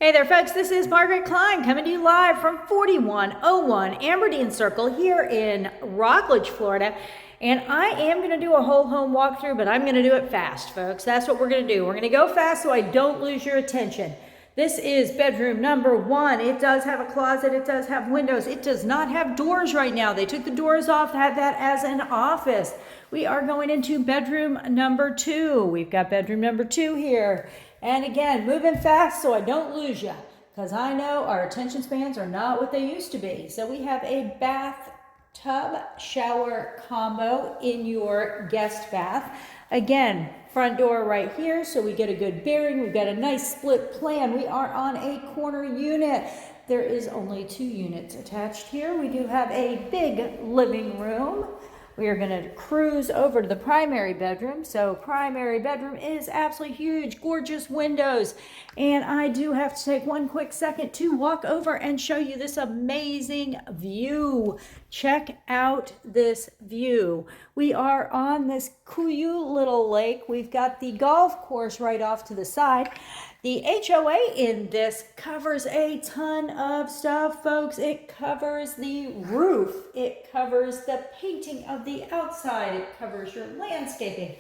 Hey there folks, this is Margaret Klein coming to you live from 4101 Aberdeen Circle here in Rockledge, Florida. And I am going to do a whole home walkthrough, but I'm going to do it fast, folks. That's what we're going to do. We're going to go fast so I don't lose your attention. This is bedroom number 1. It does have a closet. It does have windows. It does not have doors right now. They took the doors off, had that as an office. We are going into bedroom number 2. We've got bedroom number 2 here. And again, moving fast so I don't lose you, because I know our attention spans are not what they used to be. So we have a bathtub shower combo in your guest bath. Again, front door right here, so we get a good bearing. We've got a nice split plan. We are on a corner unit. There is only 2 units attached here. We do have a big living room. We are going to cruise over to the primary bedroom. So primary bedroom is absolutely huge, gorgeous windows. And I do have to take one quick second to walk over and show you this amazing view. Check out this view. We are on this cute little lake. We've got the golf course right off to the side. The HOA in this covers a ton of stuff, folks. It covers the roof. It covers the painting of the outside. It covers your landscaping.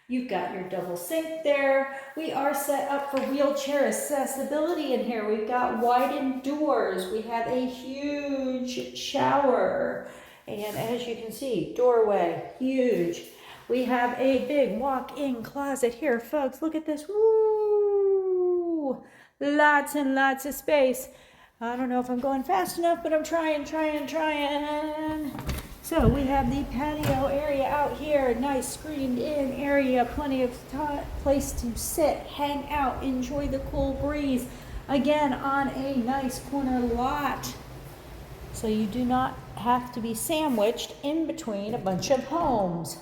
You've got your double sink there. We are set up for wheelchair accessibility in here. We've got widened doors. We have a huge shower. And as you can see, doorway, huge. We have a big walk-in closet here, folks. Look at this. Woo! Lots and lots of space. I don't know if I'm going fast enough, but I'm trying. So we have the patio area out here, nice screened in area, plenty of place to sit, hang out, enjoy the cool breeze. Again, on a nice corner lot. So you do not have to be sandwiched in between a bunch of homes.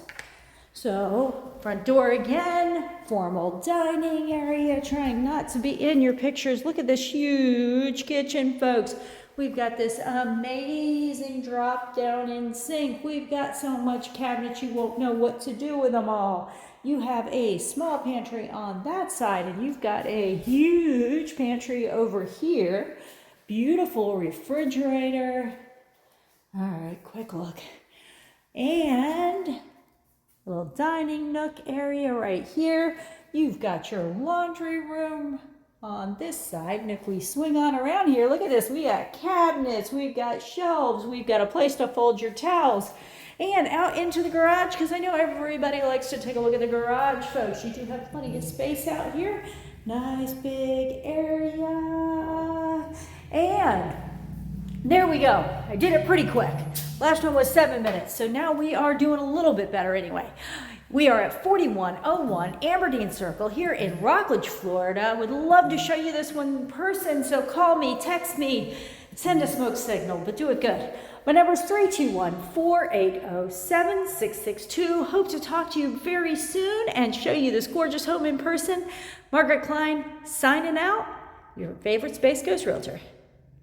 So, front door again, formal dining area, trying not to be in your pictures. Look at this huge kitchen, folks. We've got this amazing drop-down-in sink. We've got so much cabinets you won't know what to do with them all. You have a small pantry on that side, and you've got a huge pantry over here. Beautiful refrigerator. All right, quick look. And little dining nook area right here. You've got your laundry room on this side. And if we swing on around here, look at this. We got cabinets, we've got shelves, we've got a place to fold your towels. And out into the garage, because I know everybody likes to take a look at the garage, folks. You do have plenty of space out here. Nice big area. And there we go. I did it pretty quick. Last one was 7 minutes, so now we are doing a little bit better anyway. We are at 4101 Aberdeen Circle here in Rockledge, Florida. Would love to show you this one in person, so call me, text me, send a smoke signal, but do it good. My number is 321-480-7662. Hope to talk to you very soon and show you this gorgeous home in person. Margaret Klein signing out, your favorite Space Coast Realtor.